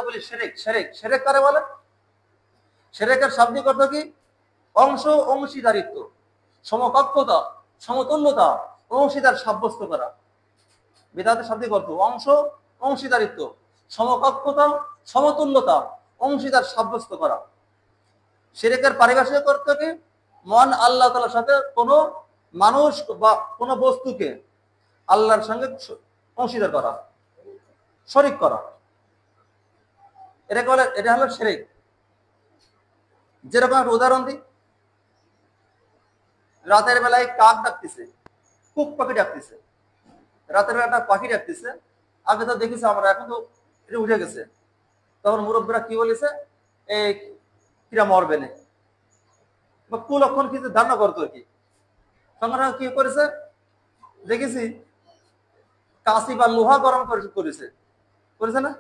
বলি শিরক। শিরক শিরক কারে বলে? শিরকের শাব্দিক অর্থ কি? অংশ অংশীদারিত্ব, সমকক্ষতা, সমতুল্যতা, অংশীদার সাব্যস্ত করা। বিদআতের শাব্দিক অর্থ অংশ অংশীদারিত্ব, সমকক্ষতা, সমতুল্যতা, অংশীদার সাব্যস্ত করা। শিরকের পারিভাষিক অর্থ কি? মন আল্লাহ তাআলার সাথে কোনো মানুষ বা কোনো বস্তুকে আল্লাহর সঙ্গে অংশীদার করা, শরীক করা, এটাকে বলে, এটা হলো শিরক। যেরকম একটা উদাহরণ দিই, রাতের বেলায় কাক ডাকতেছে, কুক পাখি ডাকতেছে, রাতের বেলা একটা পাখি ডাকতেছে। আগে তো দেখেছি আমরা, এখন তো এটা উঠে গেছে। তখন মুরব্বীরা কি বলেছে, এই কিরা মরবে না, বা কুলক্ষণ কিছু ধারণা করতো আর কি। সঙ্গে কি করেছে দেখেছি, কাশি বা লোহা গরম করেছে, করেছে না?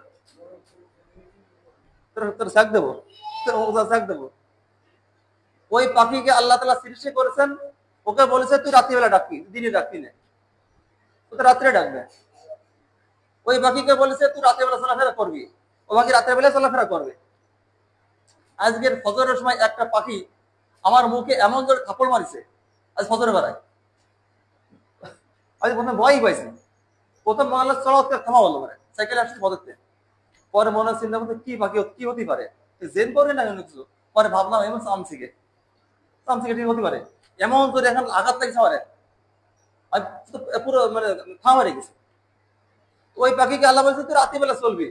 তোর শাক দেবো, শাক দেবো। ওই পাখিকে আল্লাহ তাআলা সৃষ্টি করেছেন, ওকে বলেছে তুই রাত্রিবেলা ডাকবি, দিনে ডাকবি না, ও তো রাত্রে ডাকবে। ওই পাখিকে বলেছে তুই রাত্রিবেলা চলাফেরা করবি, ও পাখি রাত্রেবেলা চলাফেরা করবে। আজকের ফজরের সময় একটা পাখি আমার মুখে এমন জোরে থাপড় মারিছে, আজ ফজরের বেলায়। আজ প্রথমে ভয়ই পাইছি, প্রথম মনে হলো চলো থামা বললো, মানে সাইকেলে আসছে ফজরতে। পরে মনে হয় চিন্তা করতে কি পাখি কি হতে পারে, জেন করে না অনেক কিছু। পরে ভাবলাম এমন চামচিকে, চামচিকে ঠিক হতে পারে, এমন জোরে এখন আঘাত লাগছে আমার, পুরো মানে থামা রেখে গেছে। ওই পাখিকে আল্লাহ বলছে তুই রাত্রিবেলা চলবি,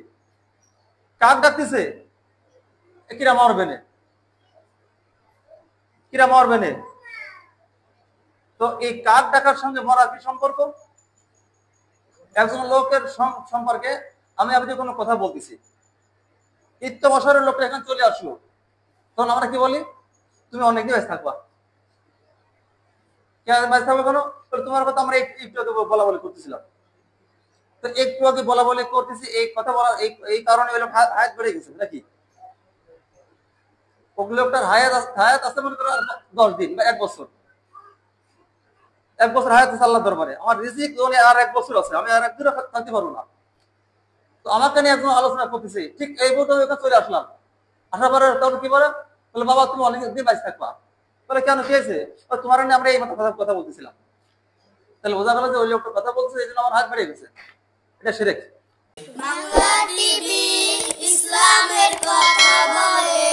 কাক ডাকতেছে, কিরা মরবে না, কিরা মরবে না। তো এই কাক ডাকার সঙ্গে মরার কি সম্পর্ক? একজন লোকের সম্পর্কে আমি আপনি কোনো কথা বলতেছি, ইত্য বছরের লোকটা এখানে চলে আসলো, তখন আমরা কি বলি, তুমি অনেকদিন বেঁচে থাকবা। বেঁচে থাকবে কেন? তোমার কথা আমরা একটু আগে বলা বলি করতেছিলাম। তো একটু আগে বলা বলি করতেছি, এই কথা বলা এই কারণে হায়াত বেড়ে গেছে নাকি? লোকটার হায়াত আছে মনে করো 10 দিন বা 1 বছর, 1 বছর হায়াত আছে আল্লাহর দরবারে। আমার রিজিক আর 1 বছর আছে, আমি আর 1 দিনও থাকতে পারবো না। তো আমাকে নিয়ে একজন আলোচনা করতেছে, ঠিক এই বলতে ওখানে চলে আসলাম। আসার পরে তখন কি বলে, বাবা তুমি অনেকদিন বেঁচে থাকবা। বলে কেন, কি হয়েছে? তোমার নিয়ে আমরা এই কথা বলতেছিলাম। তাহলে বোঝা গেল যে ওই লোকটা কথা বলছে, এই জন্য আমার হাত বেড়ে গেছে। এটা শিরক। বাংলা টিভি ইসলামের কথা বলে।